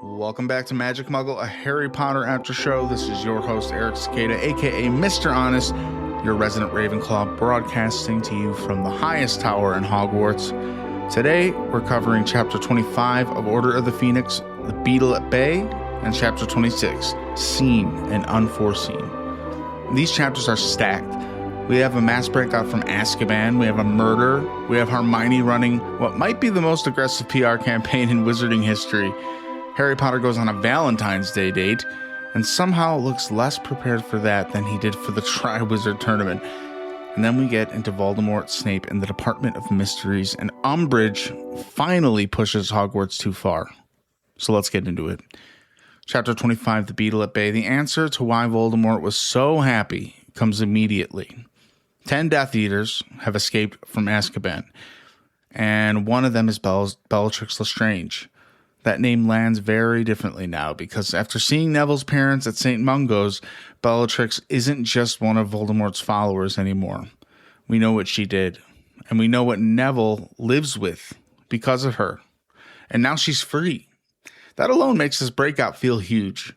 Welcome back to Magic Muggle, a Harry Potter after show. This is your host, Rita Skeeter, aka Mr. Honest, your resident Ravenclaw, broadcasting to you from the highest tower in Hogwarts. Today, we're covering Chapter 25 of Order of the Phoenix, The Beetle at Bay, and Chapter 26, Seen and Unforeseen. These chapters are stacked. We have a mass breakout from Azkaban, we have a murder, we have Hermione running what might be the most aggressive PR campaign in wizarding history. Harry Potter goes on a Valentine's Day date, and somehow looks less prepared for that than he did for the Triwizard Tournament. And then we get into Voldemort, Snape, and the Department of Mysteries, and Umbridge finally pushes Hogwarts too far. So let's get into it. Chapter 25, The Beetle at Bay. The answer to why Voldemort was so happy comes immediately. 10 Death Eaters have escaped from Azkaban, and one of them is Bellatrix Lestrange. That name lands very differently now, because after seeing Neville's parents at St. Mungo's, Bellatrix isn't just one of Voldemort's followers anymore. We know what she did, and we know what Neville lives with because of her. And now she's free. That alone makes this breakout feel huge.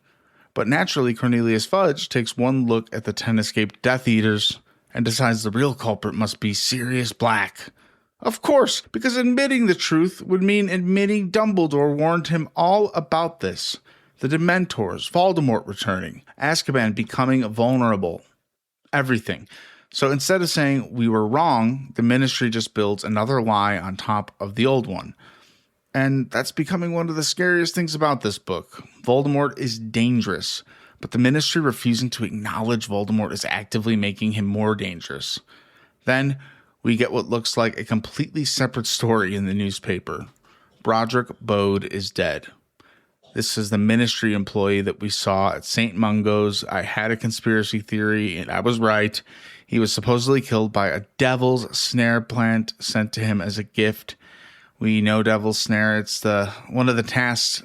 But naturally, Cornelius Fudge takes one look at the 10 escaped Death Eaters and decides the real culprit must be Sirius Black. Of course, because admitting the truth would mean admitting Dumbledore warned him all about this. The Dementors, Voldemort returning, Azkaban becoming vulnerable. Everything. So instead of saying we were wrong, the Ministry just builds another lie on top of the old one. And that's becoming one of the scariest things about this book. Voldemort is dangerous, but the Ministry refusing to acknowledge Voldemort is actively making him more dangerous. Then we get what looks like a completely separate story in the newspaper. Broderick Bode is dead. This is the Ministry employee that we saw at St. Mungo's. I had a conspiracy theory, and I was right. He was supposedly killed by a devil's snare plant sent to him as a gift. We know Devil's Snare. It's one of the tasks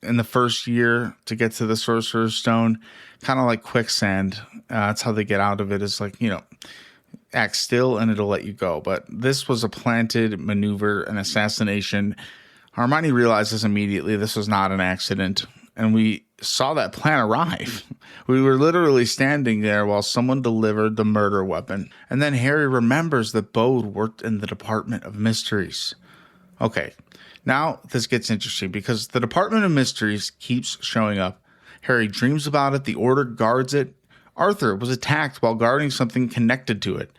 in the first year to get to the Sorcerer's Stone. Kind of like quicksand. That's how they get out of it. It's like, act still and it'll let you go. But this was a planted maneuver, an assassination. Hermione realizes immediately this was not an accident. And we saw that plan arrive. We were literally standing there while someone delivered the murder weapon. And then Harry remembers that Bode worked in the Department of Mysteries. Okay, now this gets interesting because the Department of Mysteries keeps showing up. Harry dreams about it, the Order guards it. Arthur was attacked while guarding something connected to it.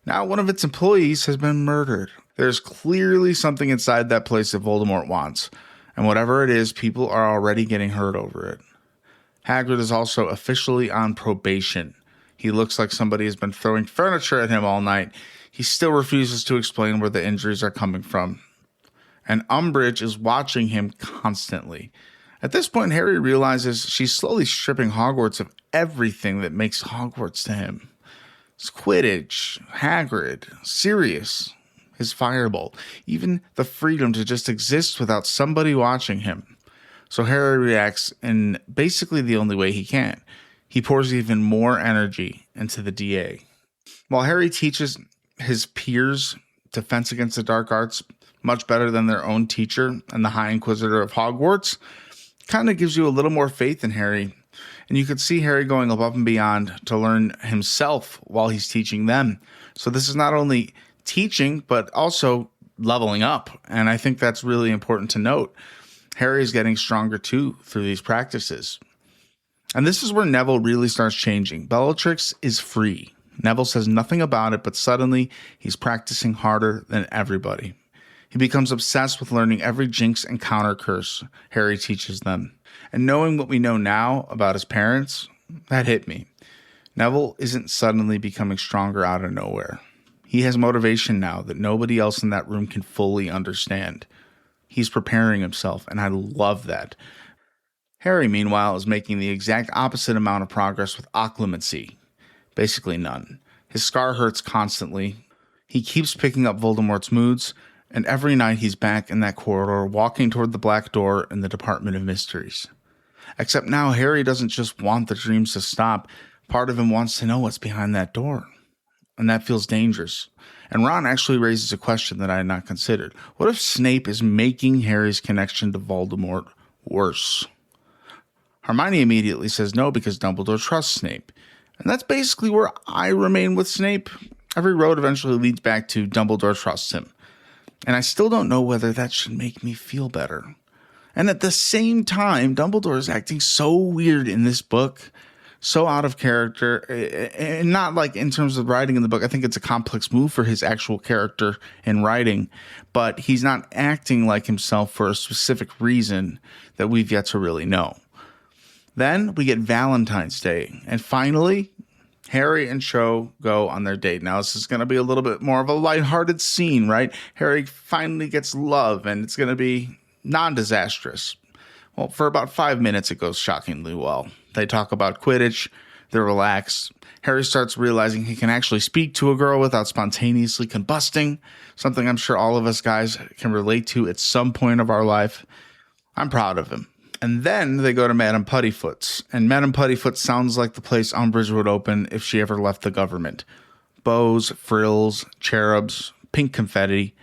Now one of its employees has been murdered. There's clearly something inside that place that Voldemort wants. And whatever it is, people are already getting hurt over it. Hagrid is also officially on probation. He looks like somebody has been throwing furniture at him all night. He still refuses to explain where the injuries are coming from. And Umbridge is watching him constantly. At this point, Harry realizes she's slowly stripping Hogwarts of everything that makes Hogwarts to him. It's Quidditch, Hagrid, Sirius, his firebolt, even the freedom to just exist without somebody watching him. So Harry reacts in basically the only way he can. He pours even more energy into the DA. While Harry teaches his peers Defense Against the Dark Arts much better than their own teacher and the High Inquisitor of Hogwarts, kind of gives you a little more faith in Harry. And you could see Harry going above and beyond to learn himself while he's teaching them. So this is not only teaching, but also leveling up. And I think that's really important to note. Harry is getting stronger too through these practices. And this is where Neville really starts changing. Bellatrix is free. Neville says nothing about it, but suddenly he's practicing harder than everybody. He becomes obsessed with learning every jinx and counter curse Harry teaches them. And knowing what we know now about his parents, that hit me. Neville isn't suddenly becoming stronger out of nowhere. He has motivation now that nobody else in that room can fully understand. He's preparing himself, and I love that. Harry, meanwhile, is making the exact opposite amount of progress with occlumency. Basically none. His scar hurts constantly. He keeps picking up Voldemort's moods, and every night he's back in that corridor walking toward the black door in the Department of Mysteries. Except now Harry doesn't just want the dreams to stop. Part of him wants to know what's behind that door. And that feels dangerous. And Ron actually raises a question that I had not considered. What if Snape is making Harry's connection to Voldemort worse. Hermione immediately says no because Dumbledore trusts Snape. And that's basically where I remain with Snape. Every road eventually leads back to Dumbledore trusts him. And I still don't know whether that should make me feel better. And at the same time, Dumbledore is acting so weird in this book, so out of character, and not like in terms of writing in the book. I think it's a complex move for his actual character in writing, but he's not acting like himself for a specific reason that we've yet to really know. Then we get Valentine's Day, and finally, Harry and Cho go on their date. Now, this is going to be a little bit more of a lighthearted scene, right? Harry finally gets love, and it's going to be non-disastrous. Well, for about 5 minutes, it goes shockingly well. They talk about Quidditch. They're relaxed. Harry starts realizing he can actually speak to a girl without spontaneously combusting, something I'm sure all of us guys can relate to at some point of our life. I'm proud of him. And then they go to Madame Puddifoot's. And Madame Puddifoot sounds like the place Umbridge would open if she ever left the government. Bows, frills, cherubs, pink confetti.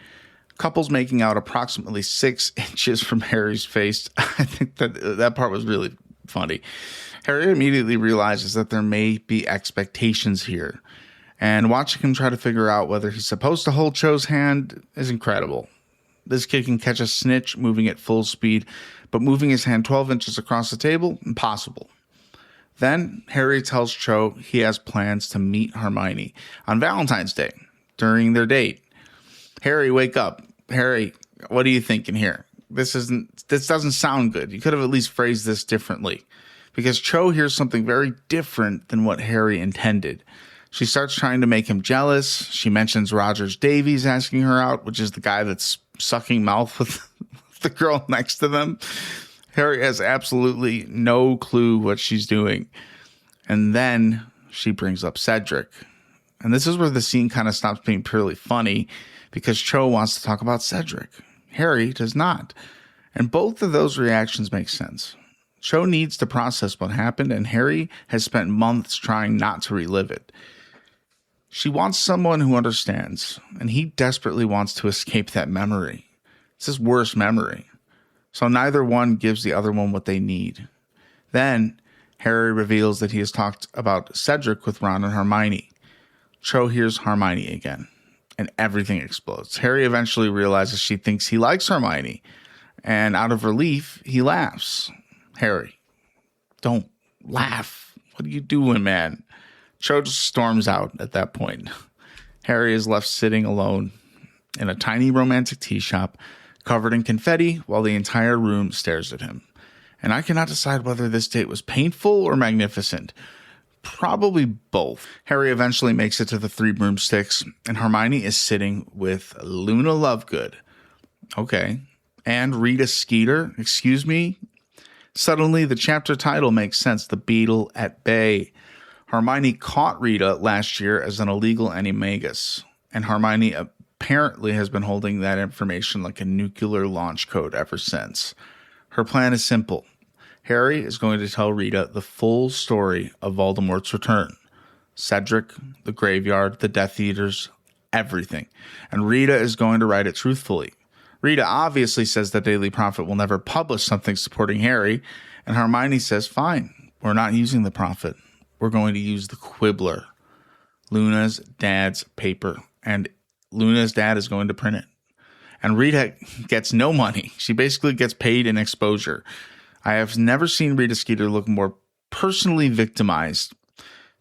Couples making out approximately 6 inches from Harry's face. I think that part was really funny. Harry immediately realizes that there may be expectations here. And watching him try to figure out whether he's supposed to hold Cho's hand is incredible. This kid can catch a snitch moving at full speed, but moving his hand 12 inches across the table, impossible. Then Harry tells Cho he has plans to meet Hermione on Valentine's Day during their date. Harry, wake up. Harry, what are you thinking here? This doesn't sound good. You could have at least phrased this differently, because Cho hears something very different than what Harry intended. She starts trying to make him jealous. She mentions Rogers Davies asking her out, which is the guy that's sucking mouth with the girl next to them. Harry has absolutely no clue what she's doing. And then she brings up Cedric. And this is where the scene kind of stops being purely funny, because Cho wants to talk about Cedric. Harry does not. And both of those reactions make sense. Cho needs to process what happened, and Harry has spent months trying not to relive it. She wants someone who understands, and he desperately wants to escape that memory. It's his worst memory. So neither one gives the other one what they need. Then Harry reveals that he has talked about Cedric with Ron and Hermione. Cho hears Hermione again, and everything explodes. Harry eventually realizes she thinks he likes Hermione, and out of relief, he laughs. Harry, don't laugh. What are you doing, man? Cho just storms out at that point. Harry is left sitting alone in a tiny romantic tea shop covered in confetti while the entire room stares at him. And I cannot decide whether this date was painful or magnificent. Probably both. Harry eventually makes it to the 3 broomsticks, and Hermione is sitting with Luna Lovegood. Okay. And Rita Skeeter. Excuse me? Suddenly, the chapter title makes sense. The Beetle at Bay. Hermione caught Rita last year as an illegal animagus, and Hermione apparently has been holding that information like a nuclear launch code ever since. Her plan is simple. Harry is going to tell Rita the full story of Voldemort's return. Cedric, the graveyard, the Death Eaters, everything. And Rita is going to write it truthfully. Rita obviously says the Daily Prophet will never publish something supporting Harry, and Hermione says, fine, we're not using the Prophet. We're going to use the Quibbler, Luna's dad's paper, and Luna's dad is going to print it. And Rita gets no money. She basically gets paid in exposure. I have never seen Rita Skeeter look more personally victimized.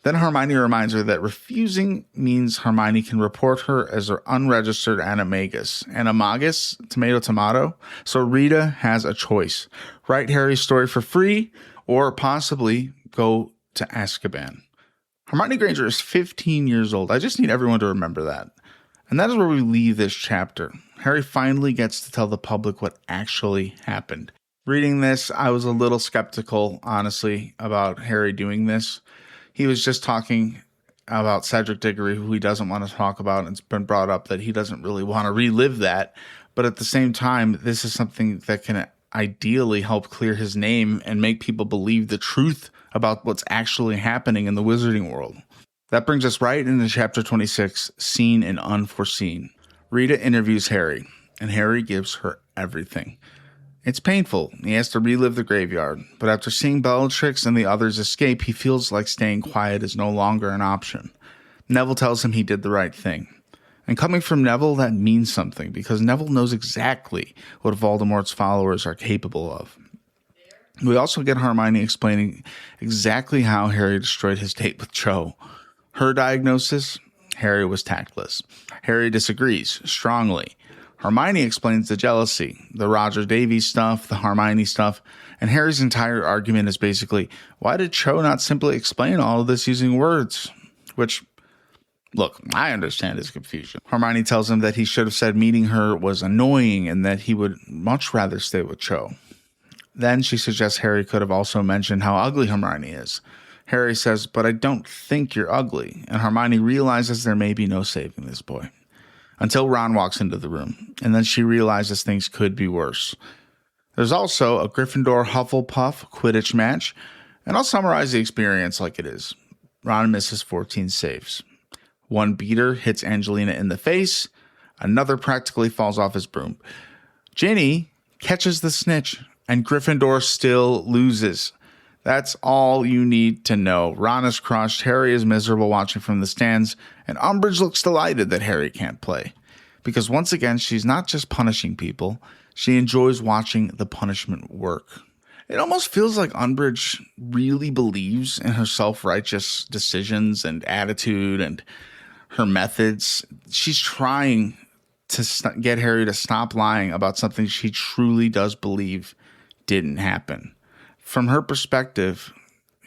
Then Hermione reminds her that refusing means Hermione can report her as her unregistered animagus. Animagus? Tomato, tomato. So Rita has a choice. Write Harry's story for free, or possibly go to Azkaban. Hermione Granger is 15 years old. I just need everyone to remember that. And that is where we leave this chapter. Harry finally gets to tell the public what actually happened. Reading this, I was a little skeptical, honestly, about Harry doing this. He was just talking about Cedric Diggory, who he doesn't want to talk about. It's been brought up that he doesn't really want to relive that. But at the same time, this is something that can ideally help clear his name and make people believe the truth about what's actually happening in the wizarding world. That brings us right into chapter 26, Seen in Unforeseen. Rita interviews Harry, and Harry gives her everything. It's painful. He has to relive the graveyard, but after seeing Bellatrix and the others escape, he feels like staying quiet is no longer an option. Neville tells him he did the right thing. And coming from Neville, that means something, because Neville knows exactly what Voldemort's followers are capable of. We also get Hermione explaining exactly how Harry destroyed his date with Cho. Her diagnosis? Harry was tactless. Harry disagrees strongly. Hermione explains the jealousy, the Roger Davies stuff, the Hermione stuff, and Harry's entire argument is basically, why did Cho not simply explain all of this using words? Which, look, I understand his confusion. Hermione tells him that he should have said meeting her was annoying and that he would much rather stay with Cho. Then she suggests Harry could have also mentioned how ugly Hermione is. Harry says, but I don't think you're ugly, and Hermione realizes there may be no saving this boy. Until Ron walks into the room, and then she realizes things could be worse. There's also a Gryffindor Hufflepuff Quidditch match, and I'll summarize the experience like it is. Ron misses 14 saves. One beater hits Angelina in the face, another practically falls off his broom. Ginny catches the snitch, and Gryffindor still loses. That's all you need to know. Ron is crushed, Harry is miserable watching from the stands, and Umbridge looks delighted that Harry can't play. Because once again, she's not just punishing people, she enjoys watching the punishment work. It almost feels like Umbridge really believes in her self-righteous decisions and attitude and her methods. She's trying to get Harry to stop lying about something she truly does believe didn't happen. From her perspective,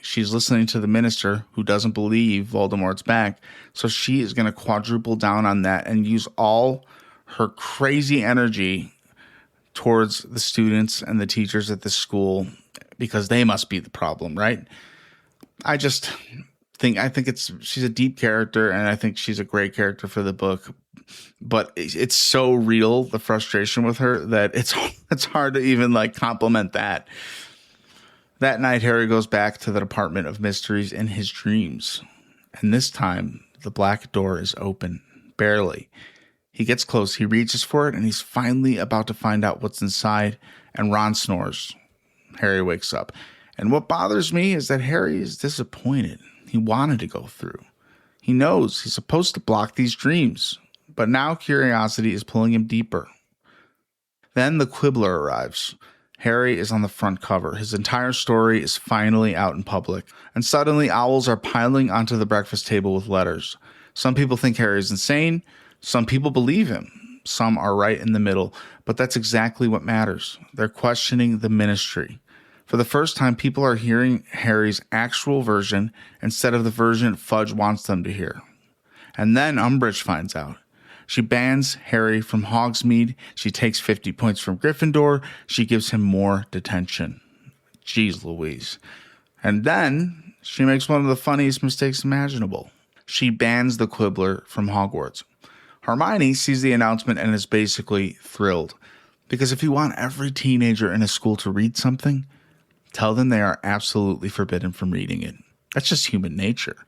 she's listening to the minister who doesn't believe Voldemort's back, so she is going to quadruple down on that and use all her crazy energy towards the students and the teachers at the school because they must be the problem, right? I think she's a deep character, and I think she's a great character for the book. But it's so real, the frustration with her, that it's hard to even compliment that. That night, Harry goes back to the Department of Mysteries in his dreams. And this time, the black door is open, barely. He gets close, he reaches for it, and he's finally about to find out what's inside, and Ron snores. Harry wakes up. And what bothers me is that Harry is disappointed. He wanted to go through. He knows he's supposed to block these dreams, but now curiosity is pulling him deeper. Then the Quibbler arrives. Harry is on the front cover. His entire story is finally out in public, and suddenly owls are piling onto the breakfast table with letters. Some people think Harry is insane. Some people believe him. Some are right in the middle, but that's exactly what matters. They're questioning the ministry. For the first time, people are hearing Harry's actual version instead of the version Fudge wants them to hear. And then Umbridge finds out. She bans Harry from Hogsmeade. She takes 50 points from Gryffindor. She gives him more detention. Jeez Louise. And then she makes one of the funniest mistakes imaginable. She bans the Quibbler from Hogwarts. Hermione sees the announcement and is basically thrilled. Because if you want every teenager in a school to read something, tell them they are absolutely forbidden from reading it. That's just human nature.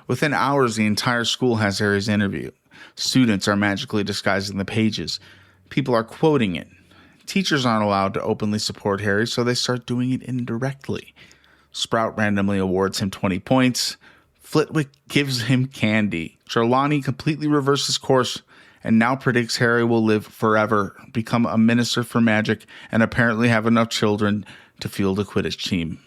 Within hours, the entire school has Harry's interview. Students are magically disguising the pages. People are quoting it. Teachers aren't allowed to openly support Harry, so they start doing it indirectly. Sprout randomly awards him 20 points. Flitwick gives him candy. Trelawney completely reverses course and now predicts Harry will live forever, become a minister for magic, and apparently have enough children to field a Quidditch team.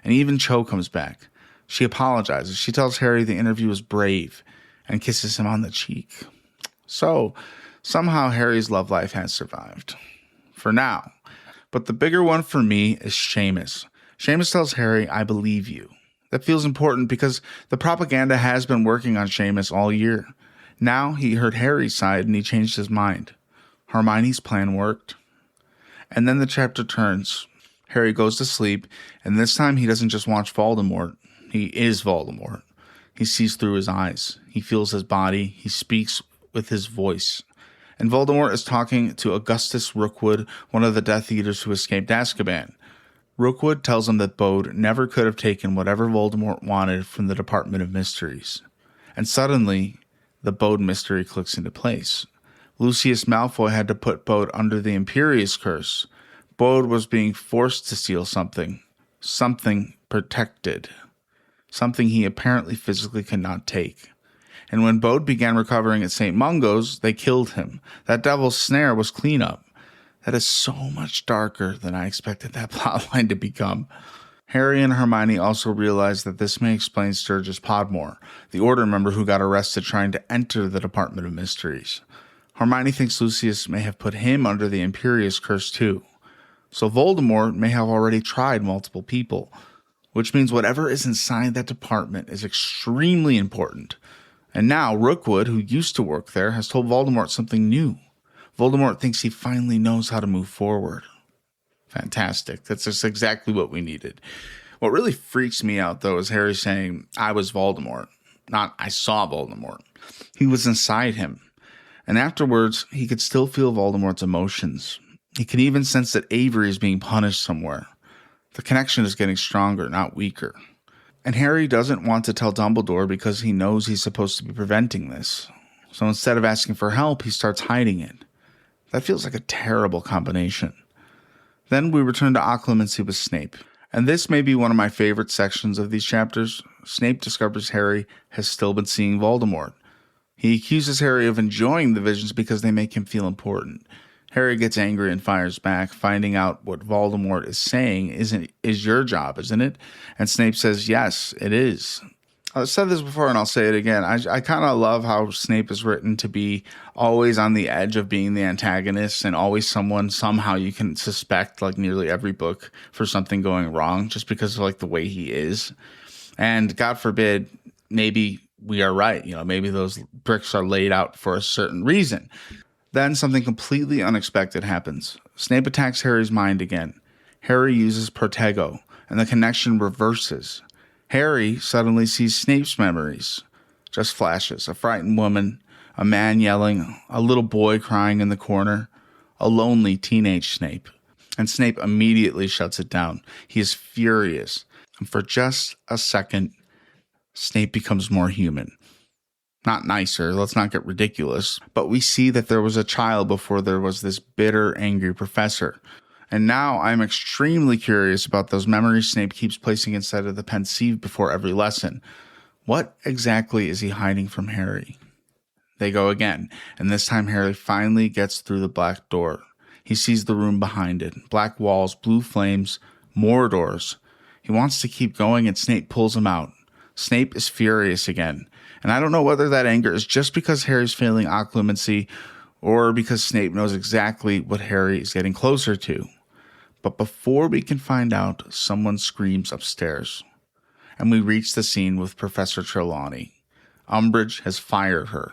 And even Cho comes back. She apologizes. She tells Harry the interview was brave and kisses him on the cheek. So, somehow Harry's love life has survived. For now. But the bigger one for me is Seamus. Seamus tells Harry, I believe you. That feels important because the propaganda has been working on Seamus all year. Now he heard Harry's side and he changed his mind. Hermione's plan worked. And then the chapter turns. Harry goes to sleep, and this time he doesn't just watch Voldemort. He is Voldemort. He sees through his eyes. He feels his body. He speaks with his voice. And Voldemort is talking to Augustus Rookwood, one of the Death Eaters who escaped Azkaban. Rookwood tells him that Bode never could have taken whatever Voldemort wanted from the Department of Mysteries. And suddenly, the Bode mystery clicks into place. Lucius Malfoy had to put Bode under the Imperius Curse. Bode was being forced to steal something protected, something he apparently physically could not take. And when Bode began recovering at St. Mungo's, they killed him. That devil's snare was cleanup. That is so much darker than I expected that plotline to become. Harry and Hermione also realize that this may explain Sturgis Podmore, the Order member who got arrested trying to enter the Department of Mysteries. Hermione thinks Lucius may have put him under the Imperius curse too. So Voldemort may have already tried multiple people, which means whatever is inside that department is extremely important. And now Rookwood, who used to work there, has told Voldemort something new. Voldemort thinks he finally knows how to move forward. Fantastic. That's just exactly what we needed. What really freaks me out, though, is Harry saying, I was Voldemort, not I saw Voldemort. He was inside him. And afterwards, he could still feel Voldemort's emotions. He can even sense that Avery is being punished somewhere. The connection is getting stronger, not weaker. And Harry doesn't want to tell Dumbledore because he knows he's supposed to be preventing this. So instead of asking for help, he starts hiding it. That feels like a terrible combination. Then we return to occlumency with Snape. And this may be one of my favorite sections of these chapters. Snape discovers Harry has still been seeing Voldemort. He accuses Harry of enjoying the visions because they make him feel important. Harry gets angry and fires back, finding out what Voldemort is saying is your job, isn't it? And Snape says, yes, it is. I've said this before and I'll say it again. I kind of love how Snape is written to be always on the edge of being the antagonist and always someone somehow you can suspect, like nearly every book, for something going wrong just because of like the way he is. And God forbid, maybe we are right. Maybe those bricks are laid out for a certain reason. Then something completely unexpected happens. Snape attacks Harry's mind again. Harry uses Protego, and the connection reverses. Harry suddenly sees Snape's memories. Just flashes. A frightened woman, a man yelling, a little boy crying in the corner, a lonely teenage Snape. And Snape immediately shuts it down. He is furious. And for just a second, Snape becomes more human. Not nicer, let's not get ridiculous, but we see that there was a child before there was this bitter, angry professor. And now I'm extremely curious about those memories Snape keeps placing inside of the pensieve before every lesson. What exactly is he hiding from Harry? They go again, and this time Harry finally gets through the black door. He sees the room behind it. Black walls, blue flames, more doors. He wants to keep going, and Snape pulls him out. Snape is furious again. And I don't know whether that anger is just because Harry's failing occlumency or because Snape knows exactly what Harry is getting closer to. But before we can find out, someone screams upstairs. And we reach the scene with Professor Trelawney. Umbridge has fired her.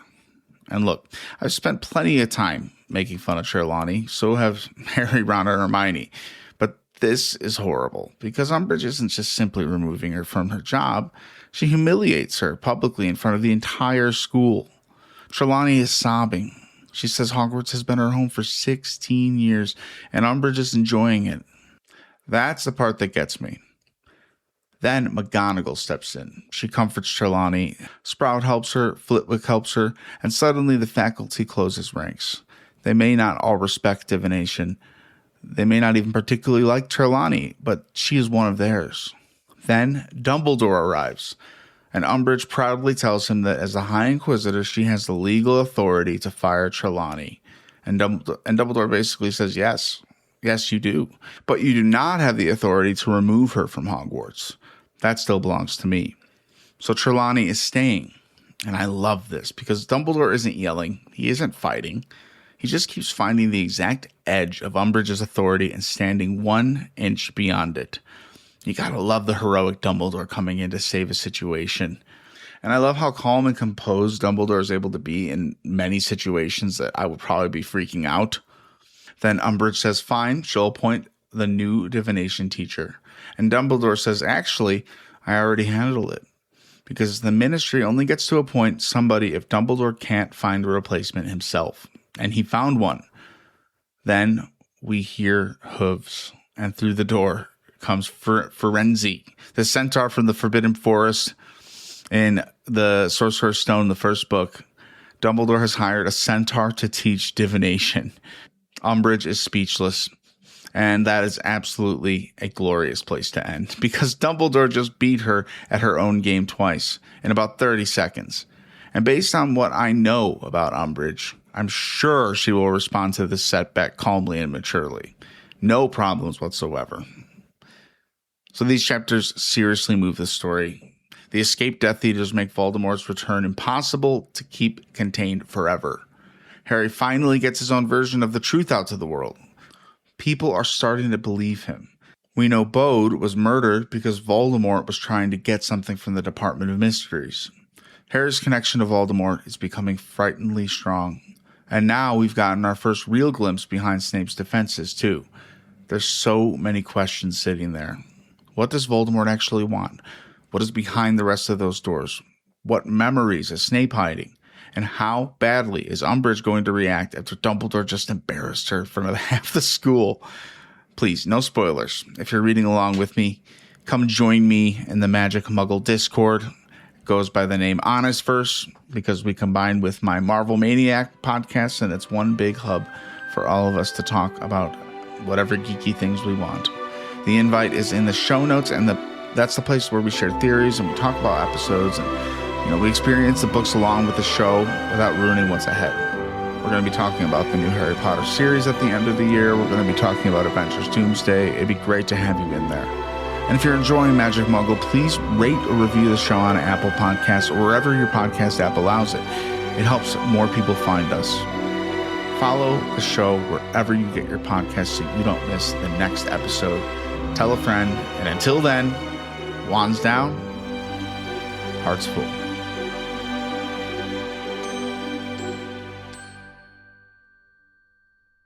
And look, I've spent plenty of time making fun of Trelawney, so have Harry, Ron, and Hermione. But this is horrible, because Umbridge isn't just simply removing her from her job. She humiliates her publicly in front of the entire school. Trelawney is sobbing. She says Hogwarts has been her home for 16 years, and Umbridge is enjoying it. That's the part that gets me. Then McGonagall steps in. She comforts Trelawney. Sprout helps her, Flitwick helps her, and suddenly the faculty closes ranks. They may not all respect divination. They may not even particularly like Trelawney, but she is one of theirs. Then Dumbledore arrives, and Umbridge proudly tells him that as the High Inquisitor, she has the legal authority to fire Trelawney. And Dumbledore basically says, yes, you do. But you do not have the authority to remove her from Hogwarts. That still belongs to me. So Trelawney is staying. And I love this because Dumbledore isn't yelling. He isn't fighting. He just keeps finding the exact edge of Umbridge's authority and standing 1 inch beyond it. You gotta love the heroic Dumbledore coming in to save a situation. And I love how calm and composed Dumbledore is able to be in many situations that I would probably be freaking out. Then Umbridge says, fine, she'll appoint the new divination teacher. And Dumbledore says, actually, I already handled it. Because the ministry only gets to appoint somebody if Dumbledore can't find a replacement himself. And he found one. Then we hear hooves. And through the door comes Firenze, the centaur from the Forbidden Forest in the Sorcerer's Stone, the first book. Dumbledore has hired a centaur to teach divination. Umbridge is speechless. And that is absolutely a glorious place to end, because Dumbledore just beat her at her own game twice in about 30 seconds. And based on what I know about Umbridge, I'm sure she will respond to this setback calmly and maturely. No problems whatsoever. So these chapters seriously move the story. The escaped Death Eaters make Voldemort's return impossible to keep contained forever. Harry finally gets his own version of the truth out to the world. People are starting to believe him. We know Bode was murdered because Voldemort was trying to get something from the Department of Mysteries. Harry's connection to Voldemort is becoming frighteningly strong. And now we've gotten our first real glimpse behind Snape's defenses, too. There's so many questions sitting there. What does Voldemort actually want? What is behind the rest of those doors? What memories is Snape hiding? And how badly is Umbridge going to react after Dumbledore just embarrassed her in front of half the school? Please, no spoilers. If you're reading along with me, come join me in the Magic Muggle Discord. It goes by the name Honest Verse because we combined with my Marvel Maniac podcast, and it's one big hub for all of us to talk about whatever geeky things we want. The invite is in the show notes, and that's the place where we share theories and we talk about episodes, and we experience the books along with the show without ruining what's ahead. We're going to be talking about the new Harry Potter series at the end of the year. We're going to be talking about Avengers Doomsday. It'd be great to have you in there. And if you're enjoying Magic Muggle, please rate or review the show on Apple Podcasts or wherever your podcast app allows it. It helps more people find us. Follow the show wherever you get your podcasts so you don't miss the next episode. Tell a friend, and until then, wands down, hearts full.